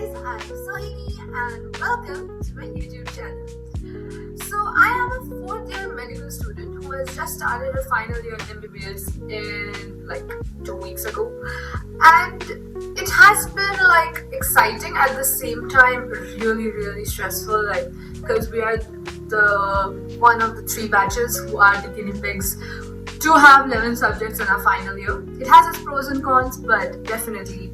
I'm Sohini and welcome to my YouTube channel. So I am a fourth year medical student who has just started her final year in MBBS in like 2 weeks ago, and it has been exciting at the same time really stressful, because we are the one of the 3 batches who are the guinea pigs to have 11 subjects in our final year. It has its pros and cons, but definitely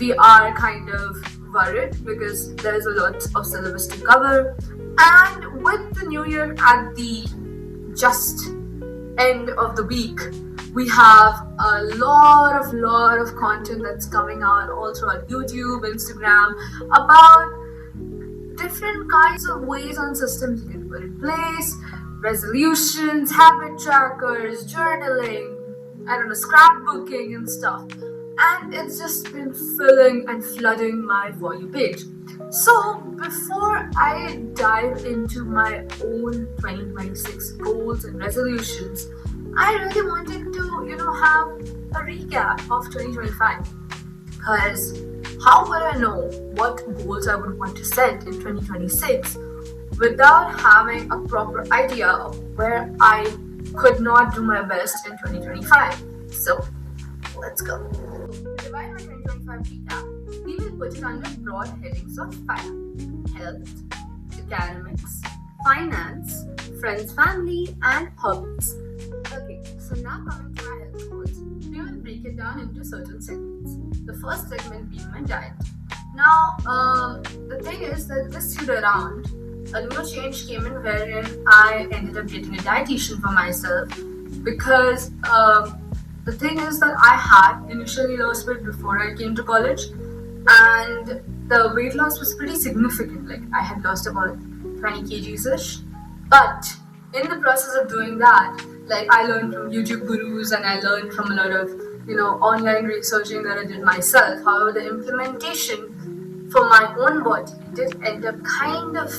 we are kind of worried because there is a lot of syllabus to cover, and with the new year at the just end of the week, we have a lot of content that's coming out all throughout YouTube, Instagram, about different kinds of ways and systems you can put in place, resolutions, habit trackers, journaling, scrapbooking and stuff. And it's just been filling and flooding my For You page. So before I dive into my own 2026 goals and resolutions, I really wanted to, have a recap of 2025. Because how would I know what goals I would want to set in 2026 without having a proper idea of where I could not do my best in 2025? So let's go. To divide my 2025 recap, we will put it under broad headings of 5: health, academics, finance, friends, family, and hobbies. Okay, so now coming to my health goals, we will break it down into certain segments. The first segment being my diet. Now, the thing is that this year around, a new change came in wherein I ended up getting a dietitian for myself because the thing is that I had initially lost weight before I came to college, and the weight loss was pretty significant. I had lost about 20 kgs-ish. But in the process of doing that, I learned from YouTube gurus and I learned from a lot of, online researching that I did myself. However, the implementation for my own body did end up kind of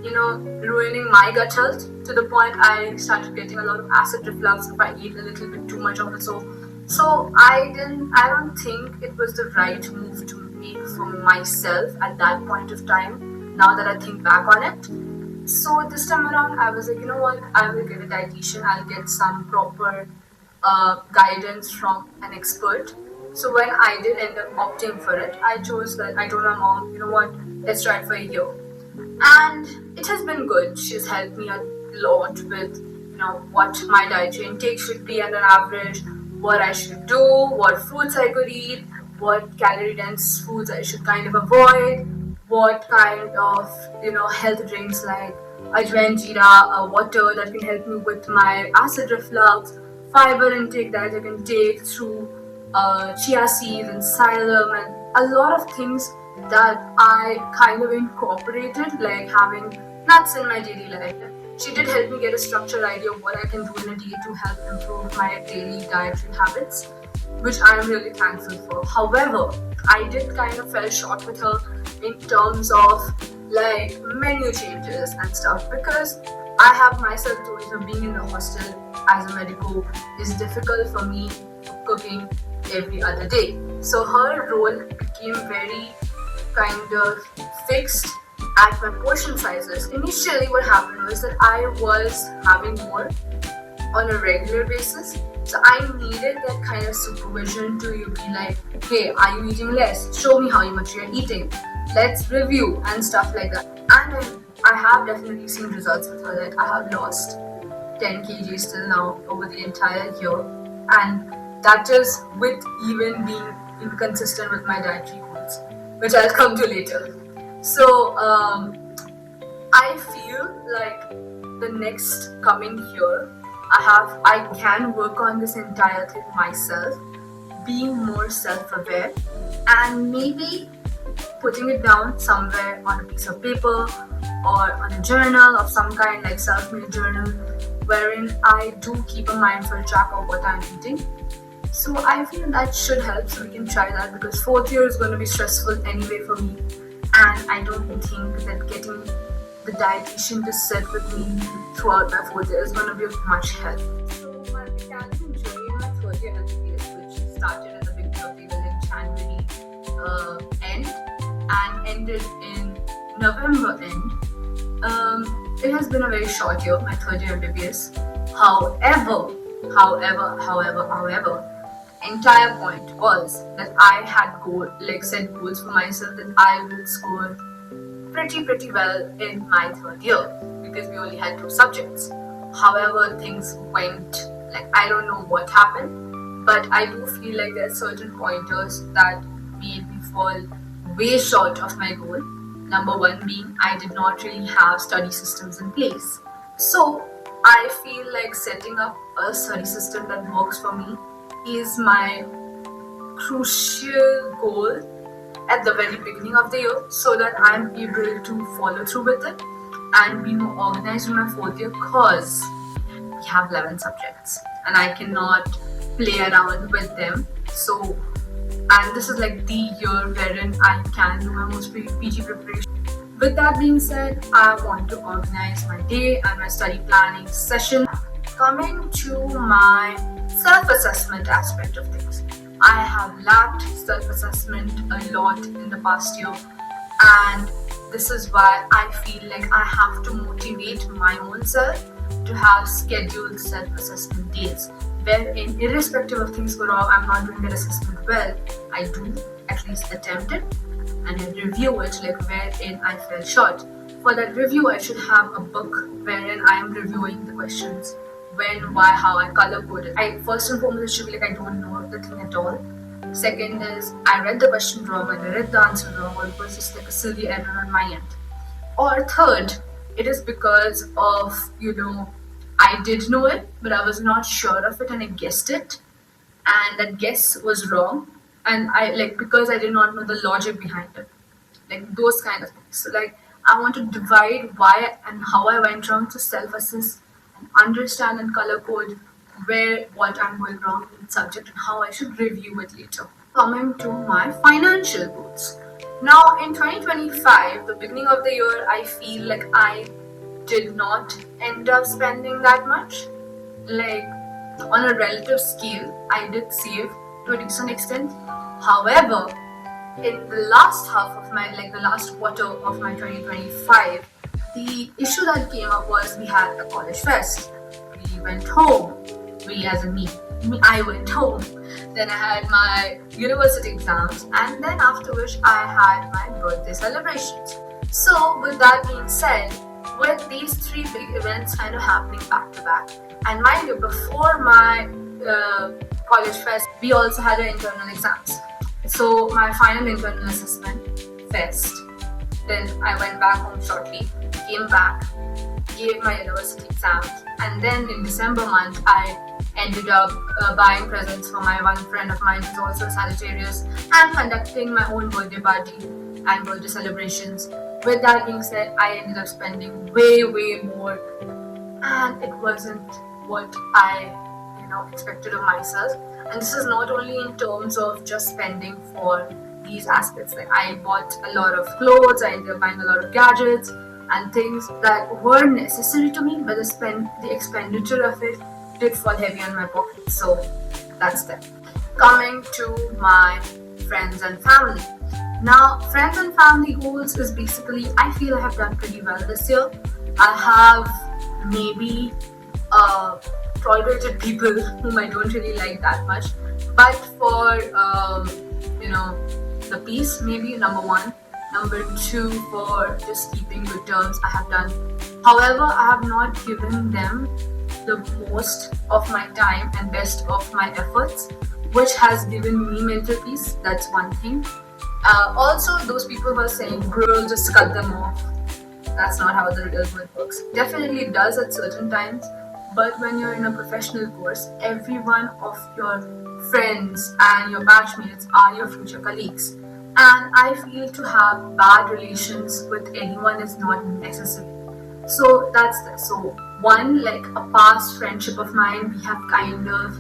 ruining my gut health, to the point I started getting a lot of acid reflux if I eat a little bit too much of it. So I don't think it was the right move to make for myself at that point of time, now that I think back on it. So this time around, I was like, you know what, I will get a dietitian, I'll get some proper guidance from an expert. So when I did end up opting for it, I told my mom, you know what, let's try it for a year. And it has been good. She's helped me a lot with, what my dietary intake should be at an average, what I should do, what foods I could eat, what calorie dense foods I should kind of avoid, what kind of, health drinks like ajwain jeera, water that can help me with my acid reflux, fiber intake that I can take through chia seeds and psyllium, and a lot of things that I kind of incorporated, like having nuts in my daily life. She did help me get a structured idea of what I can do in a day to help improve my daily dietary habits, which I am really thankful for. However, I did kind of fell short with her in terms of menu changes and stuff, because I have myself told her being in the hostel as a MEDICO is difficult for me cooking every other day. So her role became very kind of fixed at my portion sizes. Initially what happened was that I was having more on a regular basis, so I needed that kind of supervision to be like, hey, are you eating less? Show me how much you're eating, let's review and stuff like that. And I have definitely seen results with her. I have lost 10 kgs till now over the entire year, and that is with even being inconsistent with my dietary goals, which I'll come to later. So I feel like the next coming year, I can work on this entire thing myself, being more self-aware, and maybe putting it down somewhere on a piece of paper or on a journal of some kind, like self-made journal, wherein I do keep a mindful track of what I'm eating. So I feel that should help, so we can try that, because 4th year is going to be stressful anyway for me, and I don't think that getting the dietitian to sit with me throughout my 4th year is going to be of much help. So my academic journey in my 3rd year MBBS, which started at the beginning of the year in January end, and ended in November end. It has been a very short year, my third year MBBS. However, entire point was that I had set goals for myself that I would score pretty well in my third year because we only had two subjects. However, things went I don't know what happened, but I do feel like there are certain pointers that made me fall way short of my goal. Number one being I did not really have study systems in place. So I feel like setting up a study system that works for me is my crucial goal at the very beginning of the year so that I'm able to follow through with it and be more organized in my fourth year because we have 11 subjects and I cannot play around with them. So, and this is like the year wherein I can do my most PG preparation. With that being said, I want to organize my day and my study planning session. Coming to my self-assessment aspect of things, I have lacked self-assessment a lot in the past year, and this is why I feel like I have to motivate my own self to have scheduled self-assessment days wherein, irrespective of things go wrong, I'm not doing that assessment well, I do at least attempt it and I review it wherein I fell short. For that review, I should have a book wherein I am reviewing the questions, when, why, how, I color coded. First and foremost, it should be I don't know the thing at all. Second is I read the question wrong and I read the answer wrong, or it was just a silly error on my end. Or third, it is because of I did know it, but I was not sure of it and I guessed it, and that guess was wrong. And because I did not know the logic behind it, those kind of things. So I want to divide why and how I went wrong to self-assess and understand and color code what I'm going wrong in the subject and how I should review it later. Coming to my financial goals. Now in 2025, the beginning of the year, I feel like I did not end up spending that much. On a relative scale, I did save to a decent extent. However, in the last half of the last quarter of my 2025, the issue that came up was we had a college fest. We went home. We as in me, I went home. Then I had my university exams, and then after which I had my birthday celebrations. So with that being said, with these three big events kind of happening back to back, and mind you, before my college fest, we also had our internal exams. So my final internal assessment fest, then I went back home shortly, came back, gave my university exams, and then in December month I ended up buying presents for my one friend of mine who's also a Sagittarius and conducting my own birthday party and birthday celebrations. With that being said, I ended up spending way more, and it wasn't what I expected of myself. And this is not only in terms of just spending for these aspects. I bought a lot of clothes, I ended up buying a lot of gadgets and things that were necessary to me, but the expenditure of it did fall heavy on my pocket. So that's that. Coming to my friends and family. Now, friends and family goals is basically, I feel I have done pretty well this year. I have maybe tolerated people whom I don't really like that much, but for the peace, maybe number one. Number two, for just keeping good terms, I have done. However, I have not given them the most of my time and best of my efforts, which has given me mental peace. That's one thing. Also, those people who are saying, bro, just cut them off. That's not how the real world works. Definitely it does at certain times, but when you're in a professional course, every one of your friends and your batchmates are your future colleagues. And I feel to have bad relations with anyone is not necessary. So that's this. So one, a past friendship of mine, we have kind of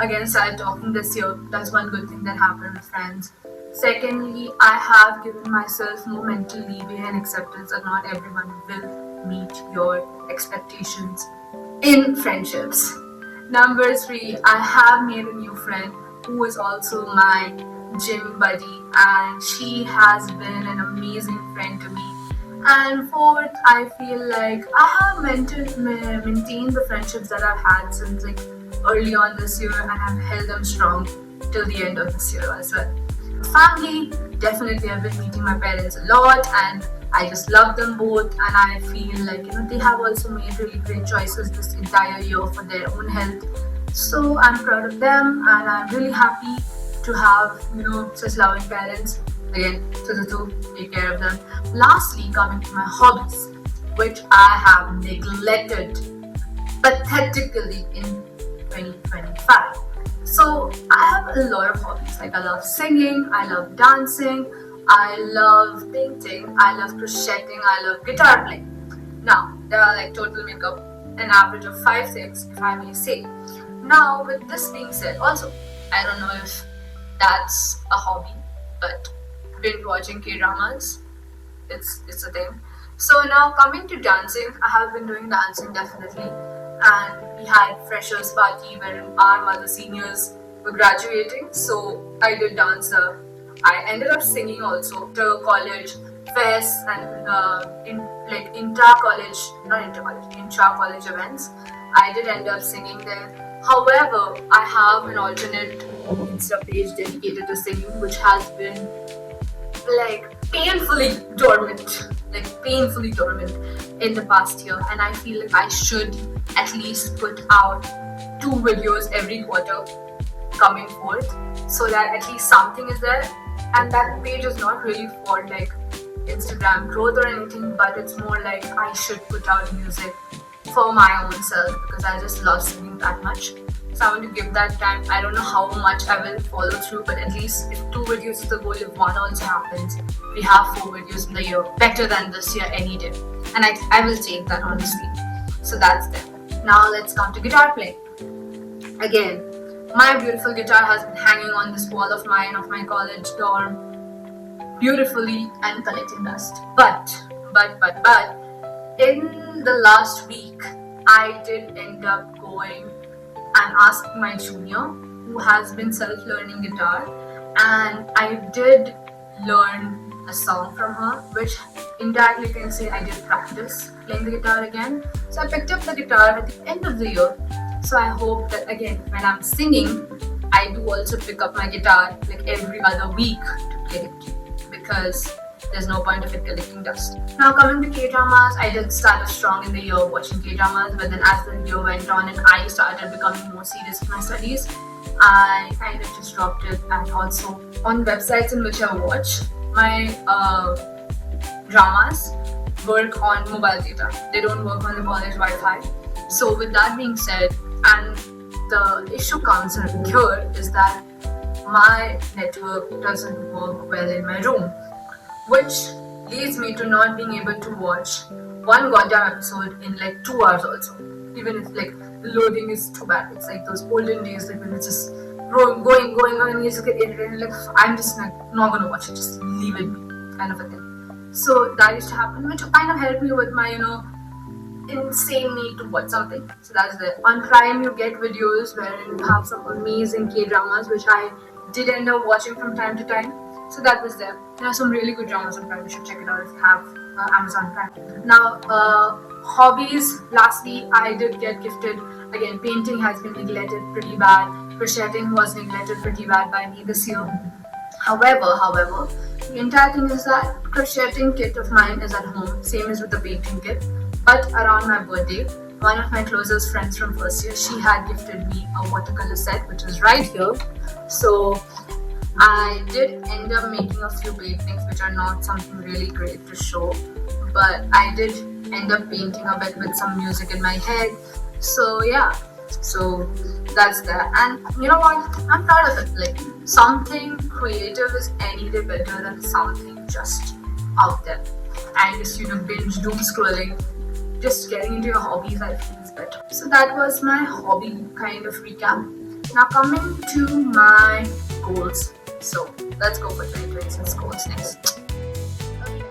again started talking this year. That's one good thing that happened with friends. Secondly, I have given myself more mental leeway and acceptance that not everyone will meet your expectations in friendships. Number three, I have made a new friend who is also my gym buddy, and she has been an amazing friend to me. And fourth, I feel like I have maintained the friendships that I've had since like early on this year, and have held them strong till the end of this year as well. Family, definitely I've been meeting my parents a lot, and I just love them both, and I feel like they have also made really great choices this entire year for their own health. So I'm proud of them, and I'm really happy to have such loving parents. Again, to take care of them. Lastly, coming to my hobbies, which I have neglected pathetically in 2025. So I have a lot of hobbies. Like I love singing, I love dancing, I love painting, I love crocheting, I love guitar playing. Now there are like total makeup an average of 5-6, if I may say. Now with this being said, also I don't know if that's a hobby, but binge watching K-dramas, it's a thing. So now coming to dancing, I have been doing dancing definitely, and we had freshers party wherein our mother seniors were graduating, so I did dance. I ended up singing also to college fests and intra-college events. I did end up singing there. However, I have an alternate Insta page dedicated to singing, which has been painfully dormant in the past year, and I feel like I should at least put out 2 videos every quarter coming forth, so that at least something is there. And that page is not really for Instagram growth or anything, but it's more like I should put out music for my own self, because I just love singing that much. So I want to give that time. I don't know how much I will follow through, but at least if 2 videos is the goal, if one also happens, we have 4 videos in the year. Better than this year any day. And I will take that honestly. So that's there. Now let's come to guitar playing. Again, my beautiful guitar has been hanging on this wall of mine of my college dorm beautifully and collecting dust. But in the last week, I did end up going and asking my junior, who has been self-learning guitar, and I did learn a song from her, which indirectly can say I did practice playing the guitar again. So I picked up the guitar at the end of the year. So I hope that again, when I'm singing, I do also pick up my guitar every other week to play it, because there's no point of it collecting dust. Now coming to K-dramas, I did start strong in the year watching K-dramas, but then as the year went on and I started becoming more serious with my studies, I kind of just dropped it. And also on websites in which I watch, my dramas work on mobile data. They don't work on the college Wi-Fi. So with that being said, and the issue comes here is that my network doesn't work well in my room, which leads me to not being able to watch one goddamn episode in 2 hours also. Even if the loading is too bad. It's like those olden days when it's just going and you just get irritated, I'm just not gonna watch it, just leave it be, kind of a thing. So that used to happen, which kind of helped me with my insane need to watch something. So that's it. On Prime you get videos where you have some amazing K-dramas, which I did end up watching from time to time. So that was there. There are some really good dramas on Prime. You should check it out if you have Amazon Prime. Now, hobbies. Lastly, I did get gifted. Again, painting has been neglected pretty bad. Crocheting was neglected pretty bad by me this year. However, the entire thing is that crocheting kit of mine is at home. Same as with the painting kit. But around my birthday, one of my closest friends from first year, she had gifted me a watercolor set, which is right here. So I did end up making a few paintings, which are not something really great to show, but I did end up painting a bit with some music in my head. So yeah, so that's that. And you know what? I'm proud of it. Something creative is any day better than something just out there. And just binge doom scrolling. Just getting into your hobbies, I feel is better. So that was my hobby kind of recap. Now coming to my goals. So let's go for 2026 goals next. Okay,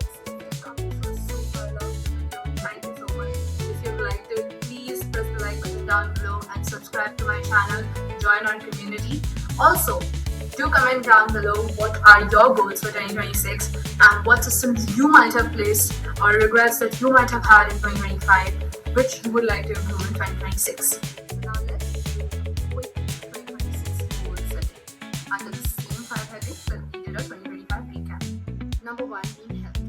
thank you so much. If you liked it, please press the like button down below and subscribe to my channel. Join our community. Also, Do comment down below what are your goals for 2026 and what systems you might have placed or regrets that you might have had in 2025 which you would like to improve in 2026. Now let's do a quick 2026 goal setting under the same 5 headings that we did a 2025 recap. Number 1, in health.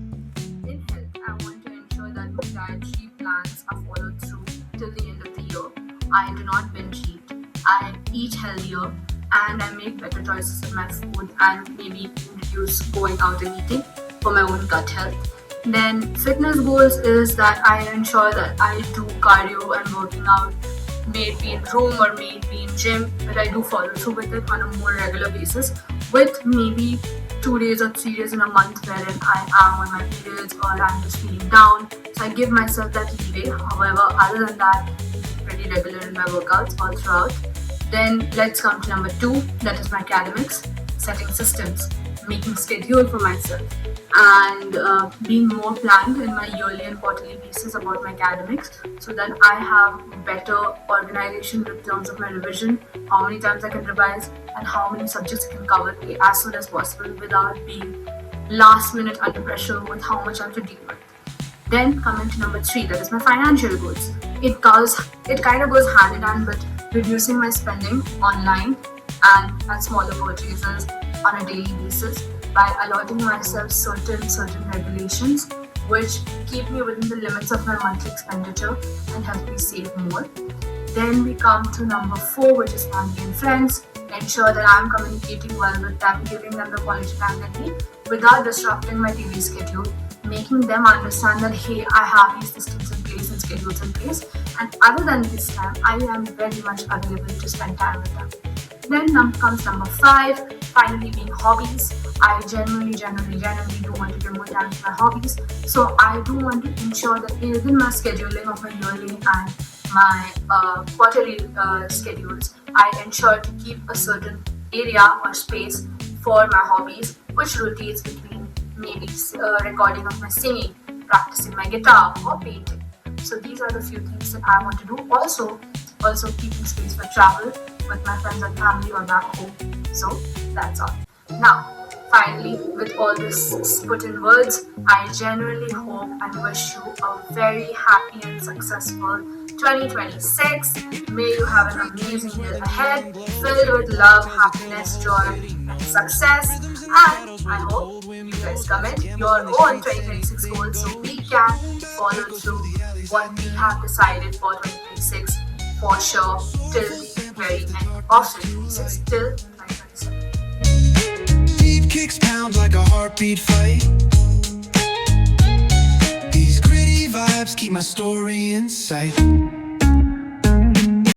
In health, I want to ensure that my dietary plans are followed through till the end of the year. I do not binge eat. I eat healthier and I make better choices in my food and maybe reduce going out and eating for my own gut health. Then fitness goals is that I ensure that I do cardio and working out, may it be in room or may it be in gym, but I do follow through with it on a more regular basis with maybe 2 days or 3 days in a month wherein I am on my periods or I'm just feeling down. So I give myself that leeway. However, other than that, pretty regular in my workouts all throughout. Then let's come to number 2, that is my academics, setting systems, making schedule for myself and being more planned in my yearly and quarterly basis about my academics so that I have better organization in terms of my revision, how many times I can revise and how many subjects I can cover as soon as possible without being last minute under pressure with how much I have to deal with. Then coming to number 3, that is my financial goals. It kind of goes hand in hand with reducing my spending online and at smaller purchases on a daily basis by allotting myself certain regulations which keep me within the limits of my monthly expenditure and help me save more. Then we come to number 4, which is family and friends. Ensure that I am communicating well with them, giving them the quality time they need without disrupting my daily schedule, making them understand that hey, I have these systems in place and schedules in place, and other than this time, I am very much available to spend time with them. Then comes number 5, finally being hobbies. I generally do want to give more time to my hobbies. So I do want to ensure that within my scheduling of my yearly and my quarterly schedules, I ensure to keep a certain area or space for my hobbies, which rotates between maybe recording of my singing, practicing my guitar or painting. So these are the few things that I want to do. Also keeping space for travel with my friends and family or back home. So that's all. Now, finally, with all this put in words, I genuinely hope and wish you a very happy and successful 2026. May you have an amazing year ahead, filled with love, happiness, joy, and success. And I hope you guys comment your own 2026 goals so we can follow through what we have decided for 2026 for sure till the very end of 2026, till 2027. Deep kicks pound like a heartbeat fight. These gritty vibes keep my story in sight.